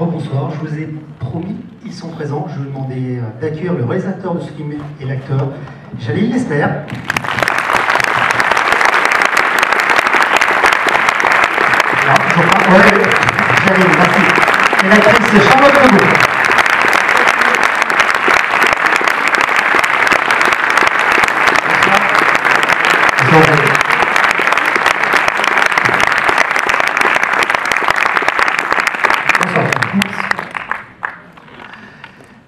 Bonsoir, je vous ai promis, ils sont présents. Je vais demander d'accueillir le réalisateur de ce film et l'acteur, Jalil Lesmer. Jalil, merci. Et l'actrice Charlotte Legault.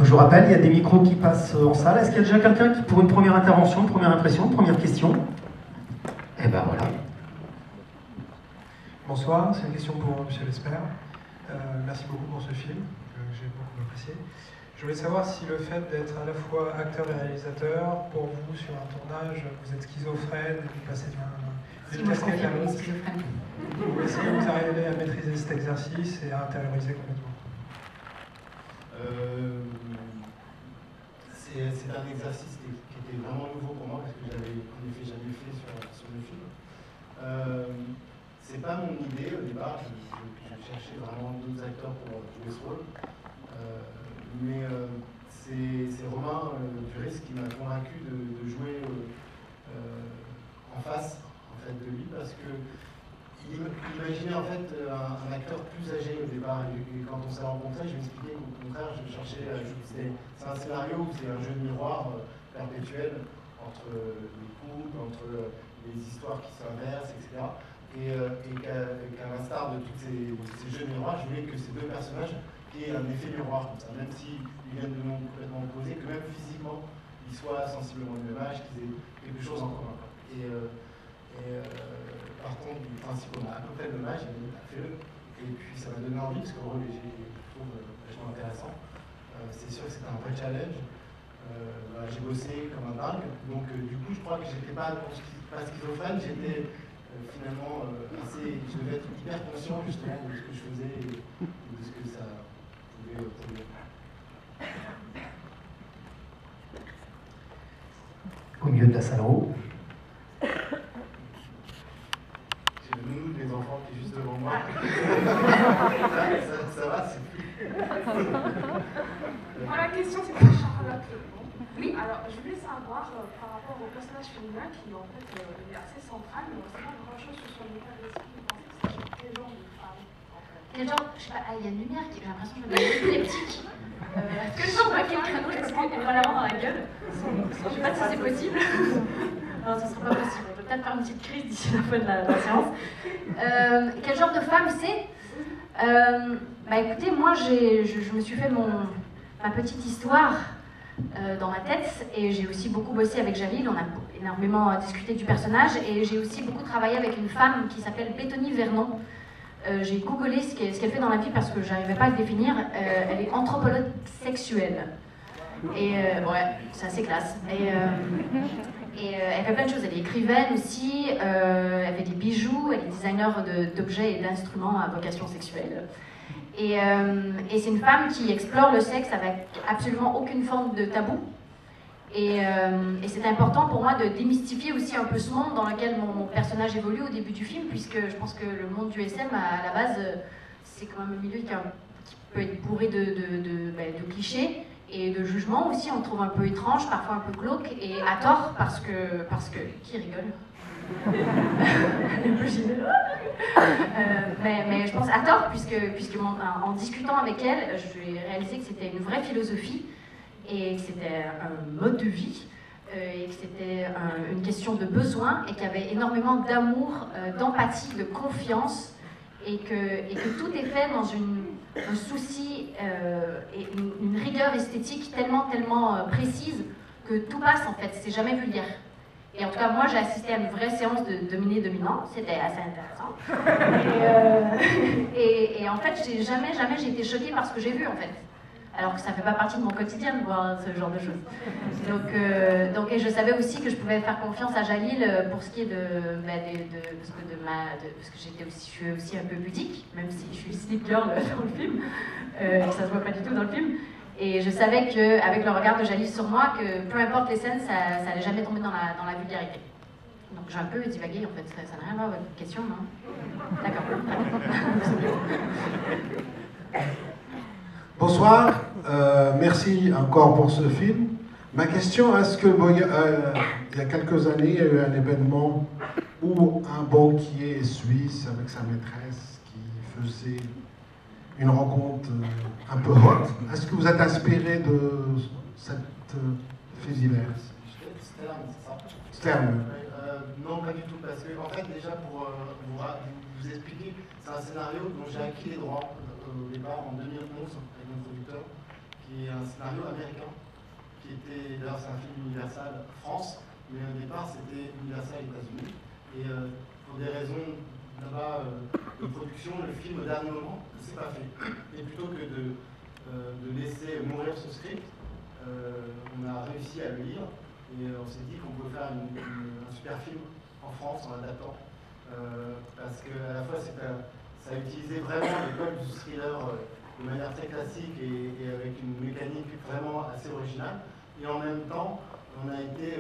Je vous rappelle, il y a des micros qui passent en salle. Est-ce qu'il y a déjà quelqu'un qui, pour une première intervention, une première impression, une première question? Eh ben voilà. Bonsoir, c'est une question pour M. Lesmer. Merci beaucoup pour ce film, que j'ai beaucoup apprécié. Je voulais savoir si le fait d'être à la fois acteur et réalisateur, pour vous, sur un tournage, vous êtes schizophrène, vous passez d'une casquette à l'autre. Est-ce que vous arrivez à maîtriser cet exercice et à intérioriser complètement? C'est un exercice qui était vraiment nouveau pour moi parce que j'avais en effet jamais fait sur le film. C'est pas mon idée au départ, je cherchais vraiment d'autres acteurs pour jouer ce rôle. Mais c'est Romain Duris qui m'a convaincu de jouer en face en fait, de lui parce que il imaginait en fait un acteur plus âgé au départ et quand on s'est rencontrés, je lui expliquais qu'au contraire je cherchais, c'est un scénario où c'est un jeu de miroir perpétuel entre les couples, entre les histoires qui s'inversent, etc. Et qu'à l'instar de tous ces jeux de miroir, je voulais que ces deux personnages aient un effet miroir comme ça, même s'ils viennent de mondes complètement opposés, que même physiquement ils soient sensiblement du même âge, qu'ils aient quelque chose en commun. Par contre, du principe, on a à peu près le même âge, il a fait-le. Et puis ça m'a donné envie, parce que le rôle, je trouve vachement intéressant. C'est sûr que c'était un vrai challenge. J'ai bossé comme un dingue. Donc, du coup, je crois que j'étais pas schizophrène, j'étais finalement je devais être hyper conscient justement de ce que je faisais et de ce que ça pouvait produire. Au milieu de la salle en haut. J'ai le nounou de mes enfants qui est juste devant moi. ça va, c'est plus. Moi, la question, c'est pour Charlotte. Oui, alors je voulais savoir par rapport au personnage féminin qui en fait est assez central, mais on ne sait pas grand-chose sur son état d'esprit. Vous pensez que c'est quel genre de femme en fait? Quel genre, je sais pas, il y a une lumière qui, j'ai l'impression que je vais être épileptique. Quel genre de quelqu'un d'autre on va l'avoir dans la gueule? Je sais pas si c'est possible. Non, ce ne sera pas possible. On peut peut-être faire une petite crise d'ici la fin de la séance. Quel genre de femme c'est? Bah écoutez, moi je me suis fait ma petite histoire dans ma tête et j'ai aussi beaucoup bossé avec Jalil, on a énormément discuté du personnage et j'ai aussi beaucoup travaillé avec une femme qui s'appelle Béthonie Vernon. J'ai googlé ce qu'elle fait dans la vie parce que j'arrivais pas à le définir. Elle est anthropologue sexuelle. Et ouais, c'est assez classe. Et elle fait plein de choses. Elle est écrivaine aussi, elle fait des bijoux, elle est designer d'objets et d'instruments à vocation sexuelle. Et c'est une femme qui explore le sexe avec absolument aucune forme de tabou. Et c'est important pour moi de démystifier aussi un peu ce monde dans lequel mon personnage évolue au début du film, puisque je pense que le monde du SM, à la base, c'est quand même un milieu qui peut être bourré de clichés et de jugements aussi. On le trouve un peu étrange, parfois un peu glauque, et à tort, parce que qui rigole? Mais je pense à tort, puisque en discutant avec elle, j'ai réalisé que c'était une vraie philosophie et que c'était un mode de vie et que c'était une question de besoin et qu'il y avait énormément d'amour, d'empathie, de confiance et que tout est fait dans un souci et une rigueur esthétique tellement précise que tout passe en fait, c'est jamais vulgaire. Et en tout cas, moi, j'ai assisté à une vraie séance de dominé-dominant. C'était assez intéressant. Et en fait, jamais j'ai été choquée par ce que j'ai vu, en fait. Alors que ça ne fait pas partie de mon quotidien de voir ce genre de choses. Donc je savais aussi que je pouvais faire confiance à Jalil pour ce qui est parce que je suis aussi un peu pudique, même si je suis slip girl dans le film, que ça se voit pas du tout dans le film. Et je savais qu'avec le regard de Jalil sur moi, que peu importe les scènes, ça n'allait jamais tomber dans la vulgarité. Donc j'ai un peu divagué en fait, ça n'a rien à voir avec votre question, non? D'accord. Bonsoir, merci encore pour ce film. Ma question, est-ce que il y a quelques années, il y a eu un événement où un banquier suisse avec sa maîtresse qui faisait une rencontre un peu hot. Est-ce que vous êtes inspiré de cette fait divers? Stern. Non, pas du tout, parce que en fait, déjà pour vous expliquer, c'est un scénario dont j'ai acquis les droits au départ en 2011 avec mon producteur, qui est un scénario américain, qui était, d'ailleurs c'est un film Universal France, mais au départ c'était Universal États-Unis, et pour des raisons là-bas de production, le film au dernier moment ne s'est pas fait. Et plutôt que de laisser mourir ce script, on a réussi à le lire, et on s'est dit qu'on pouvait faire un super film en France en adaptant, parce qu'à la fois ça a utilisé vraiment les codes du thriller de manière très classique et avec une mécanique vraiment assez originale, et en même temps on a été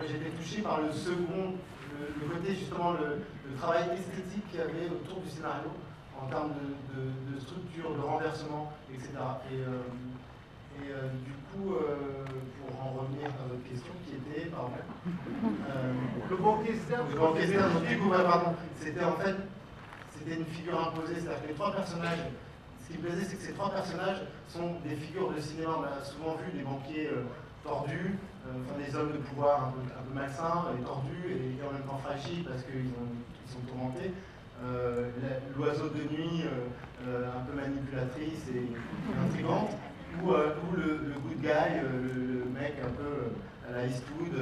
j'ai été touché par le second, le côté justement le travail esthétique qu'il y avait autour du scénario en termes de structure, de renversement, etc. Du coup, pour en revenir à votre question qui était, pardon, le banquier Stern. Le banquier Stern, donc du coup, pardon, c'était en fait, c'était une figure imposée, c'est-à-dire que les trois personnages, ce qui me plaisait, c'est que ces trois personnages sont des figures de cinéma. On a souvent vu des banquiers tordus, enfin des hommes de pouvoir un peu malsains, et tordus et en même temps fragiles parce qu'ils sont tourmentés. L'oiseau de nuit, un peu manipulatrice et intrigante. Ou le good guy, le mec un peu à la Eastwood,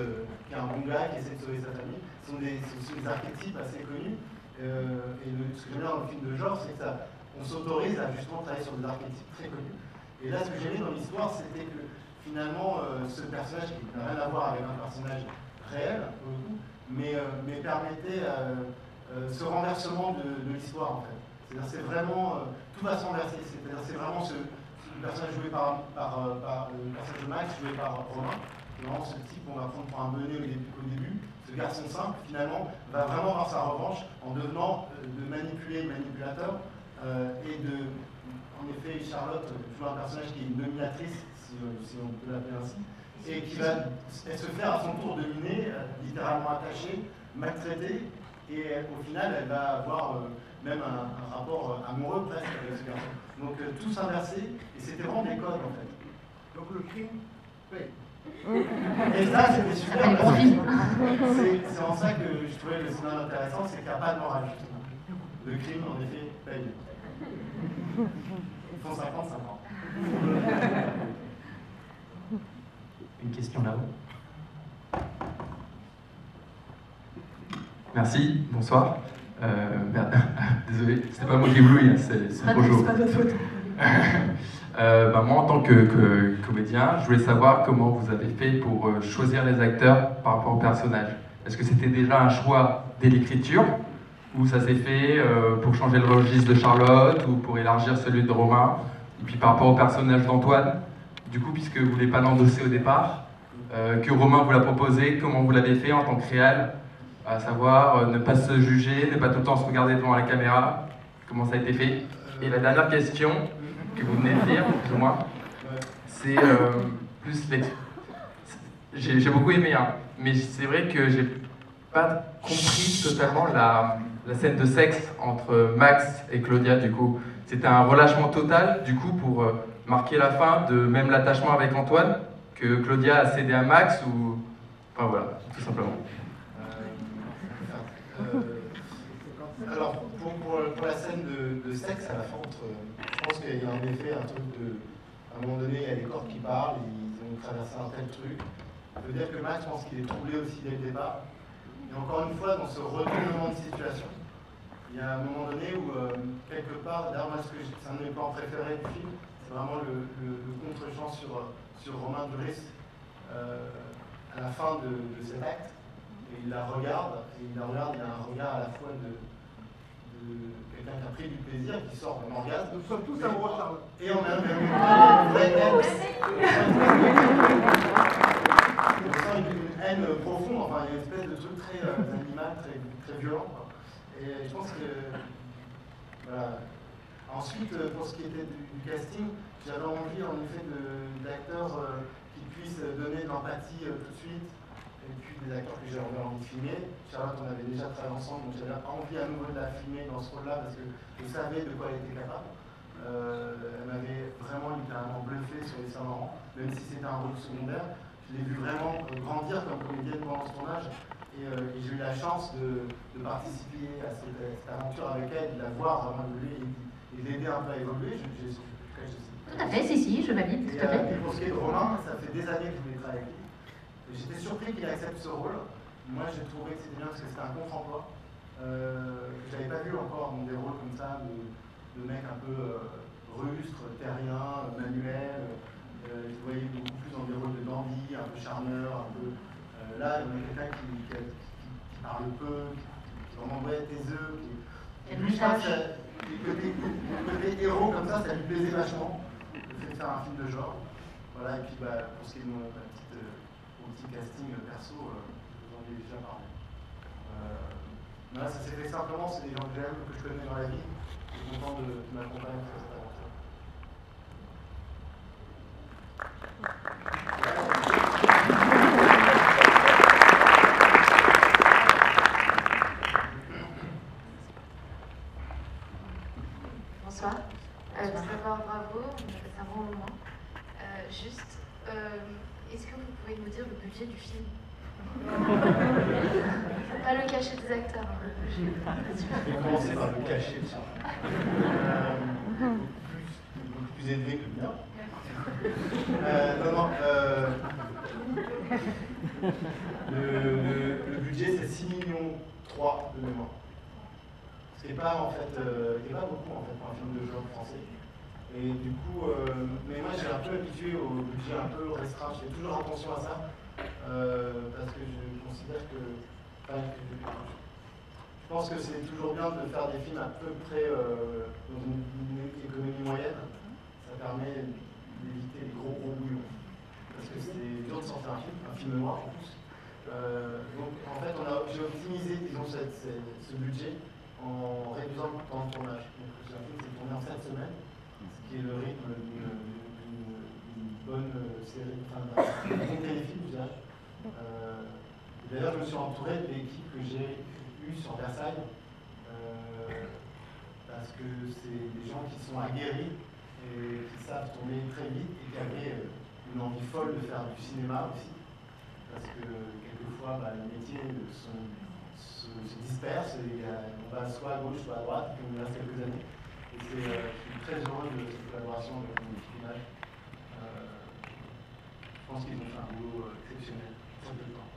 qui est un bon gars, qui essaie de sauver sa famille. Ce sont des archétypes assez connus. Et ce que j'aime bien dans le film de genre, c'est qu'on s'autorise à justement travailler sur des archétypes très connus. Et là, ce que j'aimais dans l'histoire, c'était que finalement, ce personnage, qui n'a rien à voir avec un personnage réel, pour le coup, mais permettait ce renversement de l'histoire, en fait. C'est-à-dire, c'est vraiment, tout va se renverser. C'est-à-dire, c'est vraiment le personnage joué par le personnage de Max, joué par Romain. Vraiment, ce type qu'on va prendre pour un mené au début, ce garçon simple, finalement, va vraiment avoir sa revanche en devenant de manipuler le manipulateur et de, en effet, Charlotte joue un personnage qui est une dominatrice, si on peut l'appeler ainsi, et qui va se faire à son tour dominer, littéralement attachée, maltraitée, et au final, elle va avoir même un rapport amoureux presque avec ce garçon. Donc tout s'inversé, et c'était vraiment des codes en fait. Donc le crime paye. Et ça, c'était super. C'est en ça que je trouvais le cinéma intéressant, c'est qu'il n'y a pas de morale justement. Le crime, en effet, paye. Ils font 50, 50. Une question là-haut. Merci, bonsoir. Désolé, c'était pas moi qui éblouis, c'est Rojo. C'est pas votre faute. Moi, en tant que comédien, je voulais savoir comment vous avez fait pour choisir les acteurs par rapport au personnage. Est-ce que c'était déjà un choix dès l'écriture, ou ça s'est fait pour changer le registre de Charlotte, ou pour élargir celui de Romain? Et puis par rapport au personnage d'Antoine, du coup, puisque vous ne voulez pas l'endosser au départ, que Romain vous l'a proposé, comment vous l'avez fait en tant que réal? À savoir ne pas se juger, ne pas tout le temps se regarder devant la caméra. Comment ça a été fait? Et la dernière question que vous venez de dire, plus ou moins, c'est plus j'ai beaucoup aimé, hein, mais c'est vrai que j'ai pas compris totalement la scène de sexe entre Max et Claudia, du coup. C'était un relâchement total, du coup, pour marquer la fin de même l'attachement avec Antoine, que Claudia a cédé à Max, ou... Enfin voilà, tout simplement. Alors, pour la scène de sexe à la fin, je pense qu'il y a en effet un truc de... À un moment donné, il y a des corps qui parlent, ils ont traversé un tel truc. Ça veut dire que Max, je pense qu'il est troublé aussi dès le départ. Et encore une fois, dans ce retournement de situation, il y a un moment donné où, quelque part, d'ailleurs, moi, c'est un de mes plans préférés du film, c'est vraiment le contre-champ sur Romain Duris à la fin de cet acte. Et il la regarde, il a un regard à la fois de quelqu'un qui a pris du plaisir, qui sort d'un orgasme. Nous sommes tous amoureux de Charlotte. Et on a même une vraie haine. On sent une haine profonde, enfin il y a une espèce de truc très animal, très violent, quoi. Et je pense que, voilà, Ensuite, pour ce qui était du casting, j'avais envie en effet d'acteurs qui puissent donner de l'empathie tout de suite, et puis des acteurs que j'avais envie de filmer. Charlotte, on avait déjà travaillé ensemble, donc j'avais envie à nouveau de la filmer dans ce rôle-là parce que je savais de quoi elle était capable. Elle m'avait vraiment littéralement bluffé sur les Saint-Laurent, même si c'était un rôle secondaire. Je l'ai vu vraiment grandir comme comédienne pendant ce tournage. Et j'ai eu la chance de participer à cette aventure avec elle, de la voir vraiment évoluer et de l'aider un peu à évoluer. Tout à fait, si, je valide, tout à fait. Et pour ce qui est de Romain, ça fait des années que je voulais travailler avec lui. J'étais surpris qu'il accepte ce rôle. Moi, j'ai trouvé que c'était bien parce que c'était un contre-emploi. Je n'avais pas vu encore dans des rôles comme ça, de mecs un peu rustres, terriens, manuels. Je voyais beaucoup plus dans des rôles de dandy, un peu charmeur, un peu. Là, il y a quelqu'un qui parle peu, qui vraiment taiseux. Lui, je pense que le côté héros comme ça lui plaisait vachement. Le fait de faire un film de genre. Voilà, et puis pour ce qui est de mon petit casting perso, j'en ai déjà parlé. Voilà, ça s'est fait simplement, c'est des gens que j'aime, que je connais dans la vie. Je suis content de m'accompagner sur cette aventure. Bonsoir. D'abord, bravo, on a fait un bon moment. Juste, est-ce que vous pouvez nous dire le budget du film? Pas le cachet des acteurs. Je vais commencer par le cachet de ça. Beaucoup plus élevé que le mien. Le budget c'est 6,3 millions de mémoire. Ce qui n'est pas en fait, pas beaucoup en fait pour un film de genre français. Et du coup, mais moi j'ai un peu habitué au budget un peu restreint. Je fais toujours attention à ça parce que je considère que, je pense que c'est toujours bien de faire des films à peu près dans une économie moyenne. Ça permet d'éviter les gros bouillons. Parce que c'est dur de sortir un film noir en plus. Donc en fait, j'ai optimisé disons, ce budget en réduisant le temps de tournage. Donc j'ai un film qui est tourné en 7 semaines, ce qui est le rythme d'une bonne série, enfin d'un bon téléfilm, je dirais. D'ailleurs, je me suis entouré de l'équipe que j'ai eue sur Versailles, parce que c'est des gens qui sont aguerris et qui savent tourner très vite et qui avaient une envie folle de faire du cinéma aussi, parce que quelquefois les métiers se dispersent et on va soit à gauche, soit à droite, puis on y reste quelques années. Et je suis très heureux de cette collaboration avec mon équipe image. Je pense qu'ils ont fait un boulot exceptionnel, très peu de temps.